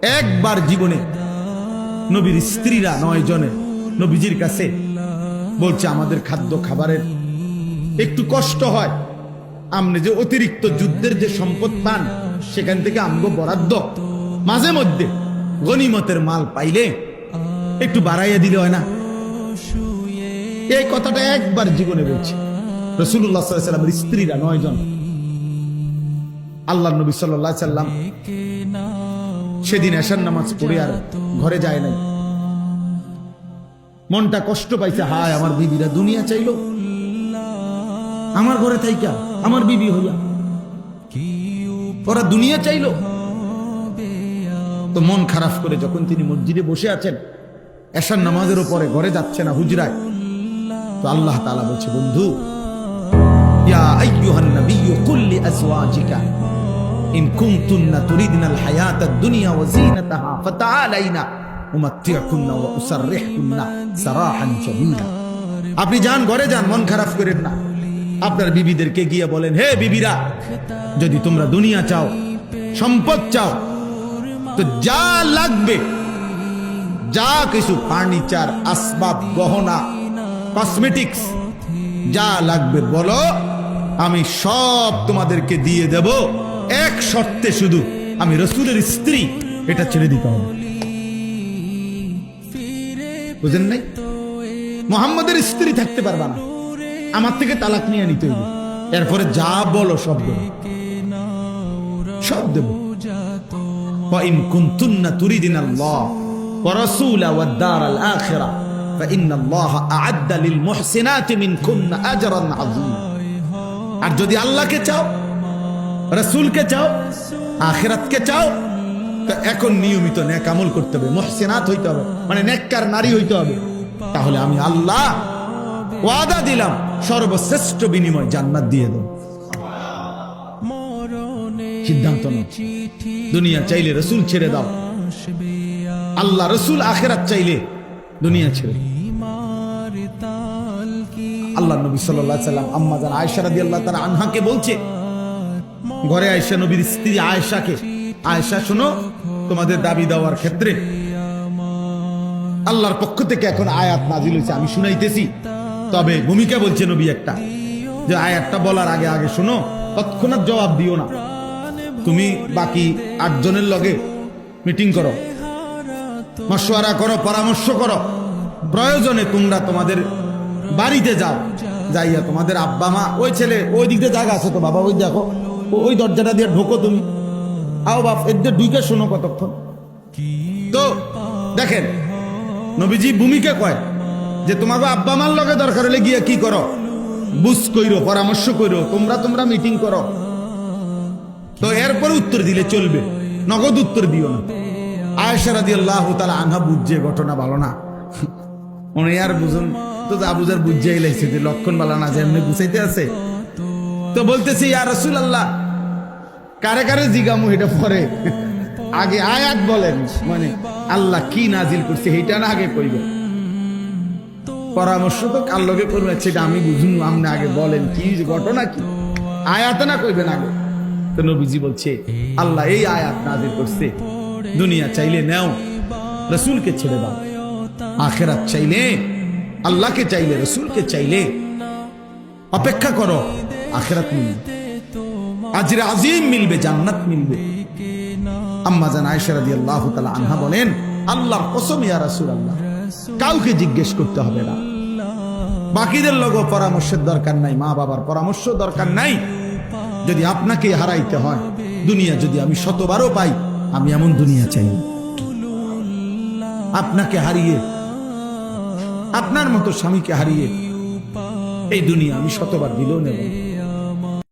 একবার জীবনে নবীর স্ত্রীরা 9 জনে নবীজির কাছে বলছে, আমাদের খাদ্য খাবারের একটু কষ্ট হয়, আপনি যে অতিরিক্ত যুদ্ধের যে সম্পদ পান সেখান থেকে আমগো বরাদ্দ মাঝে মধ্যে গনিমতের মাল পাইলে একটু বাড়াইয়া দিলে হয় না। এই কথাটা একবার জীবনে বলছে রাসূলুল্লাহ সাল্লাল্লাহু আলাইহি ওয়াসাল্লামের স্ত্রীরা 9 জন। আল্লাহর নবী সাল্লাল্লাহু আলাইহি ওয়াসাল্লাম সেদিন এশার নামাজ পড়ে আর ঘরে যায় নাই। মনটা কষ্ট পাইছে, হায় আমার বিবিরা দুনিয়া চাইলো, আমার ঘরে থাইকা আমার বিবি হইয়া ওরা দুনিয়া চাইলো। তো মন খারাপ করে যখন তিনি মসজিদে বসে আছেন, এশার নামাজের উপরে ঘরে যাচ্ছে না হুজরায়, তো আল্লাহ তাআলা বলছে, বন্ধু, ইয়া আইয়ুহান নাবিয়্যু কুল লিআজওয়াজিকা ইন কুনতুন্না তুরিদনাল হায়াতাদ দুনিয়া ওয়া যিনাতাহা ফাতাআলাইনা উমাত্তিউকুন্না ওয়া উসাররিহুকুন্না সারাহান জামিলা। আপনি যান, ঘরে যান, মন খারাপ করেন না। আপনার বিবিদেরকে গিয়ে বলেন, হে বিবিরা, যদি তোমরা দুনিয়া চাও, সম্পদ চাও, তো যা লাগবে, যা কিছু ফার্নিচার, আসবাব, গহনা, কসমেটিক্স যা লাগবে বলো, আমি সব তোমাদেরকে দিয়ে দেব, এক শর্তে, শুধু আমি রাসূলের স্ত্রী এটা ছেড়ে দিতে হবে। বুঝেন নাই? মুহাম্মদের স্ত্রী থাকতে পারবা না, আমার থেকে তালাক নিয়ে নিতে হইবে, এরপরে যা বলো সব দেব, সব দেব। وَإِن كُنتُنَّ تُرِيدْنَ اللَّهَ وَرَسُولَهُ وَالدَّارَ الْآخِرَةَ فَإِنَّ اللَّهَ أَعَدَّ لِلْمُحْسِنَاتِ مِنكُنَّ أَجْرًا عَظِيمًا। আর যদি আল্লাহকে চাও, রাসূলকে চাও, আখিরাতকে চাও, তো এখন নিয়মিত নেক আমল করতে হবে, মুহসিনাত হইতে হবে, মানে নেককার নারী হইতে হবে। তাহলে আমি আল্লাহ ওয়াদা দিলাম, সর্বশ্রেষ্ঠ বিনিময় জান্নাত দিয়ে দেব। সিদ্ধান্ত নাও, দুনিয়া চাইলে রাসূল ছেড়ে দাও, আল্লাহ রাসূল আখিরাত চাইলে দুনিয়া ছেড়ে। আল্লাহ নবী সাল্লাল্লাহু আলাইহি ওয়াসাল্লাম আম্মা জান আয়েশা রাদিয়াল্লাহু তাআলা আনহাকে বলছে, ঘরে আয়েশা নবীর স্ত্রী আয়েশাকে, আয়েশা শোনো, তোমাদের দাবি দেওয়ার ক্ষেত্রে আল্লাহর পক্ষ থেকে এখন আয়াত নাজিল হয়েছে, আমি শুনাইতেছি। তবে ভূমিকা বলছে নবী একটা, যে আয়াতটা বলার আগে আগে শোনো, তৎক্ষণাৎ জবাব দিও না। তুমি বাকি 8 জনের লগে মিটিং করো, মাশওয়ারা করো, পরামর্শ করো, প্রয়োজনে তোমরা তোমাদের বাড়িতে যাও, যাইয়া তোমাদের আব্বা মা, ওই ছেলে ওই দিক দিয়ে জায়গা আছে তো বাবা, ওই দেখো, ওই দরজাটা দিয়ে ঢোকো, তুমি আও বাপ, এদের ঢুকে শোনো কতক্ষণ। তো দেখেন নবীজি ভূমিকা কয় যে তোমাকে আব্বা মার লগে দরকার হলে গিয়া কি করো, বুঝ কইরো, পরামর্শ কইরো, তোমরা মিটিং করো। তো এরপর উত্তর দিলে চলবে, নগদ উত্তর দিও না। আয়েশা রাদিয়াল্লাহু তাআলা আনহা বুঝছে ঘটনা ভালো না, উনি আর বুঝুন তো, যা বুঝার বুঝাই লাইছে যে লক্ষণ ভালো না, যে এমনি বুঝাইতে আছে। তো বলতেছি, ইয়া রাসূলুল্লাহ, কারে কারে জিগামু এটা পরে, আগে আয়াত বলেন, মানে আল্লাহ কি নাজিল করছে এইটা না আগে কইবে, পরামর্শ তো কার লগে করবে সেটা আমি বুঝুন, আপনি আগে বলেন কি ঘটনা, কি আয়াত না কইবেন আগে। তো নবীজি বলছে, আল্লাহ এই আয়াত নাজিল করছে, দুনিয়া চাইলে নাও, রাসূলকে ছেড়ে দাও, আখিরাত চাইলে আল্লাহকে চাইলে, রাসূলকে চাইলে অপেক্ষা করো, আখিরাত মিলবে, আজরে আজিম মিলবে, জান্নাত মিলবে। আম্মা জান আয়েশা রাদিয়াল্লাহু তাআলা আনহা বলেন, আল্লাহর কসম ইয়া রাসূলুল্লাহ, কাউকে জিজ্ঞেস করতে হবে না, বাকিদের লগো পরামর্শের দরকার নাই, মা বাবার পরামর্শ দরকার নাই। যদি আপনাকে হারাইতে হয়, দুনিয়া যদি আমি 100বারও পাই, আমি এমন দুনিয়া চাই, আপনাকে হারিয়ে, আপনার মতো স্বামীকে হারিয়ে এই দুনিয়া আমি 100বার দিলেও নেব।